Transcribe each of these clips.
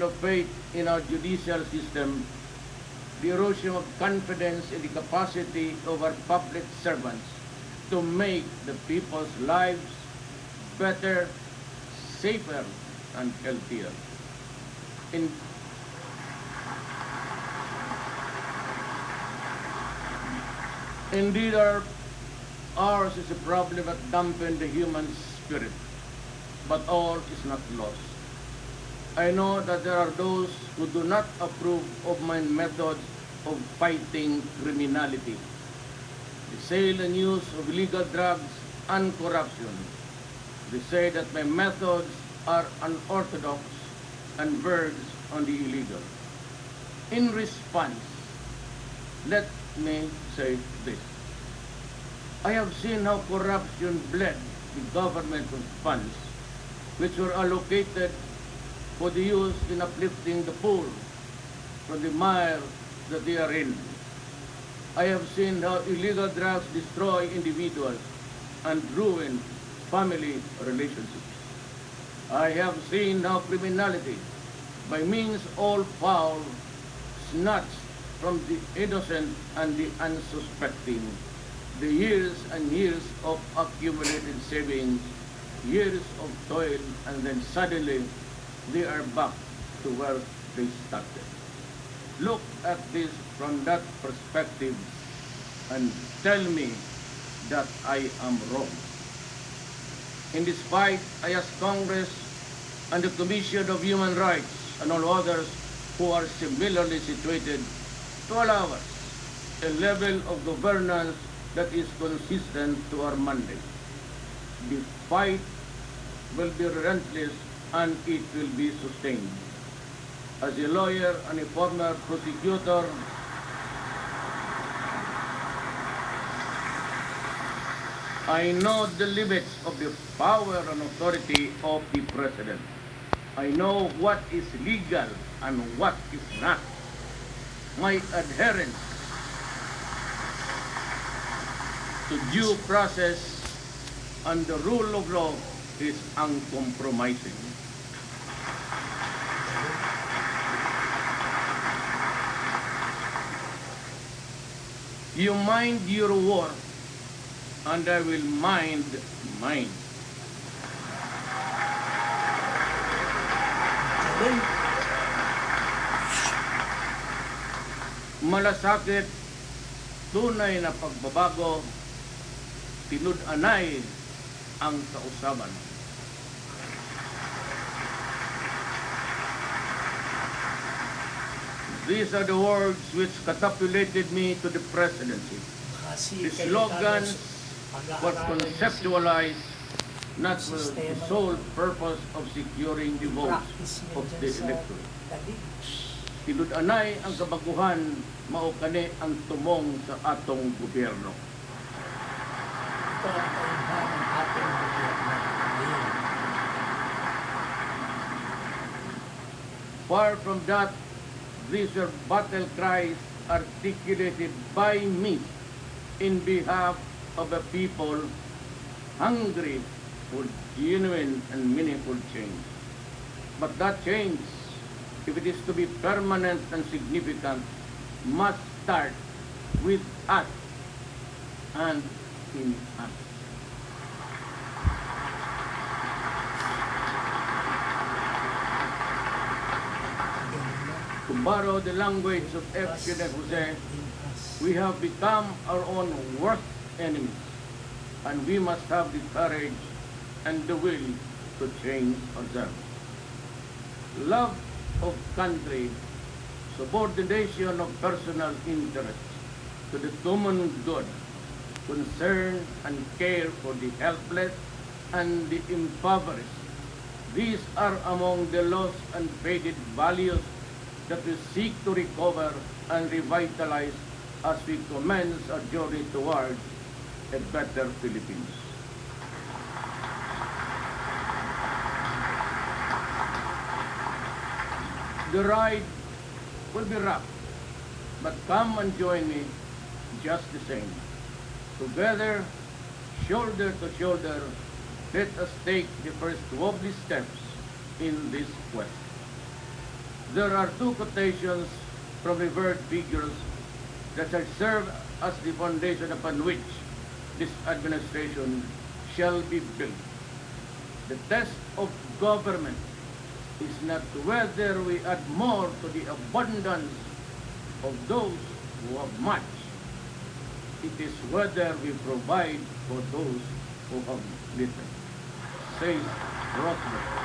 of faith in our judicial system, the erosion of confidence in the capacity of our public servants to make the people's lives better, safer, and healthier. In, indeed, ours is a problem that dampens the human spirit, but all is not lost. I know that there are those who do not approve of my methods of fighting criminality, the sale and use of illegal drugs and corruption. They say that my methods are unorthodox and verge on the illegal. In response, let me say this. I have seen how corruption bled the government of funds which were allocated for the use in uplifting the poor from the mire that they are in. I have seen how illegal drugs destroy individuals and ruin family relationships. I have seen how criminality, by means all foul, snatched from the innocent and the unsuspecting the years and years of accumulated savings, years of toil, and then suddenly they are back to where they started. Look at this from that perspective and tell me that I am wrong. In this fight, I ask Congress and the Commission of Human Rights and all others who are similarly situated to allow us a level of governance that is consistent to our mandate. The fight will be relentless and it will be sustained. As a lawyer and a former prosecutor, I know the limits of the power and authority of the President. I know what is legal and what is not. My adherence to due process and the rule of law is uncompromising. You mind your work, and I will mind mine. Malasakit, tunay na pagbabago, tinud-anay ang kausaban. These are the words which catapulted me to the presidency. The slogans were conceptualized not for the sole purpose of securing the votes of the electorate. Tinud-anay ang kabaguhan, mao kani ang tumong sa atong gobyerno. Far from that, these are battle cries articulated by me in behalf of a people hungry for genuine and meaningful change. But that change, if it is to be permanent and significant, must start with us and in us. To borrow the language of F. Jose, we have become our own worst enemies, and we must have the courage and the will to change ourselves. Love of country, subordination of personal interests to the common good, concern and care for the helpless and the impoverished. These are among the lost and faded values that we seek to recover and revitalize as we commence our journey towards a better Philippines. The ride will be rough, but come and join me just the same. Together, shoulder to shoulder, let us take the first wobbly steps in this quest. There are two quotations from revered figures that shall serve as the foundation upon which this administration shall be built. The test of government is not whether we add more to the abundance of those who have much. It is whether we provide for those who have little, says Rodrigo.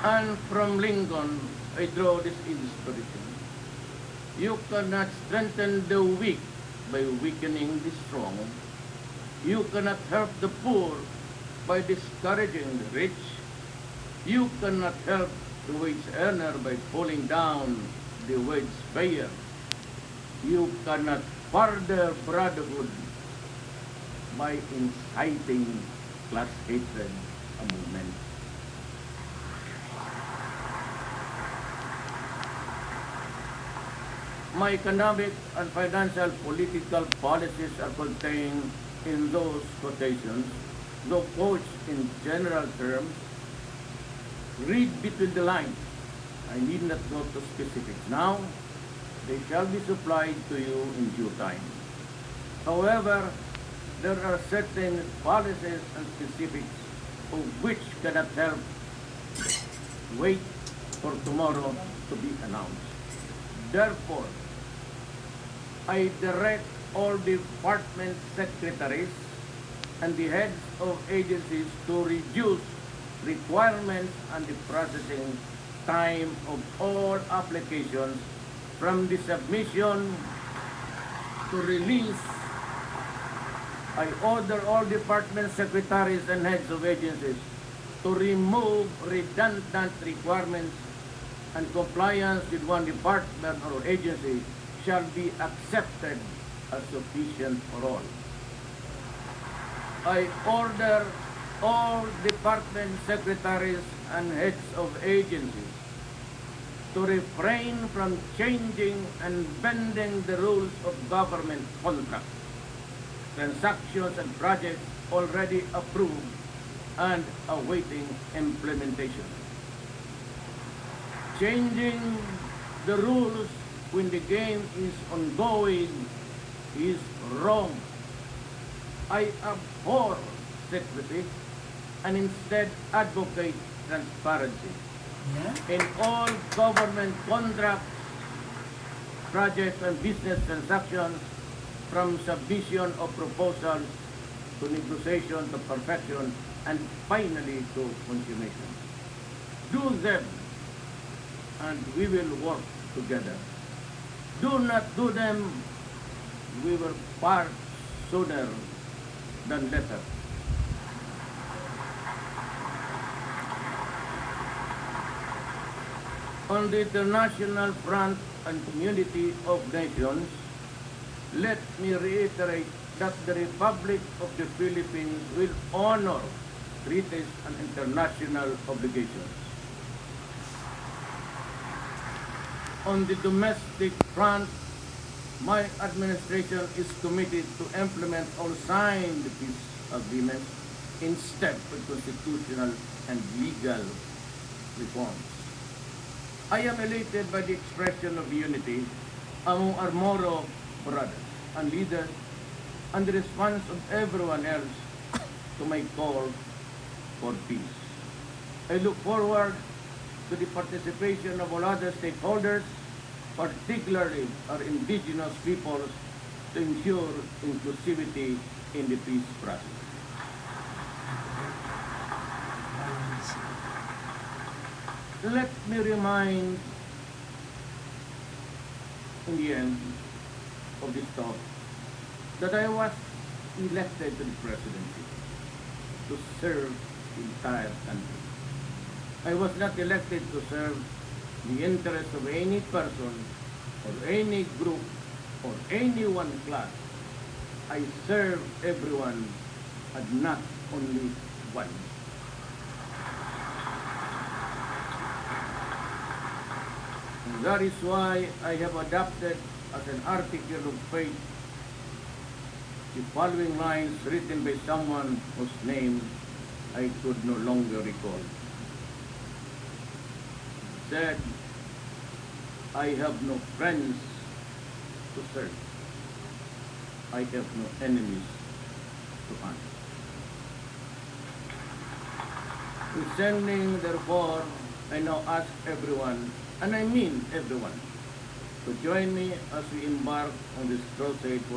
And from Lincoln, I draw this inspiration. You cannot strengthen the weak by weakening the strong. You cannot help the poor by discouraging the rich. You cannot help the wage earner by pulling down the wage payer. You cannot further brotherhood by inciting class hatred among men. My economic and financial political policies are contained in those quotations, though couched in general terms. Read between the lines. I need not go to specifics now. They shall be supplied to you in due time. However, there are certain policies and specifics of which cannot help wait for tomorrow to be announced. Therefore, I direct all department secretaries and the heads of agencies to reduce requirements and the processing time of all applications from the submission to release. I order all department secretaries and heads of agencies to remove redundant requirements, and compliance with one department or agency shall be accepted as sufficient for all. I order all department secretaries and heads of agencies to refrain from changing and bending the rules of government contracts, transactions, and projects already approved and awaiting implementation. Changing the rules when the game is ongoing is wrong. I abhor secrecy and instead advocate transparency. In all government contracts, projects, and business transactions, from submission of proposals to negotiation to perfection and finally to consummation. Do them and we will work together. Do not do them, we will part sooner than later. On the international front and community of nations, let me reiterate that the Republic of the Philippines will honor treaties and international obligations. On the domestic front, my administration is committed to implement all signed peace agreements in step with constitutional and legal reforms. I am elated by the expression of unity among our Moro brothers and leaders and the response of everyone else to my call for peace. I look forward to the participation of all other stakeholders, particularly our indigenous peoples, to ensure inclusivity in the peace process. Let me remind in the end of this talk that I was elected to the presidency to serve the entire country. I was not elected to serve the interests of any person or any group or any one class. I serve everyone and not only one. And that is why I have adopted as an article of faith the following lines written by someone whose name I could no longer recall. Said, I have no friends to serve. I have no enemies to hunt. Descending, therefore, I now ask everyone, and I mean everyone, to join me as we embark on this crusade for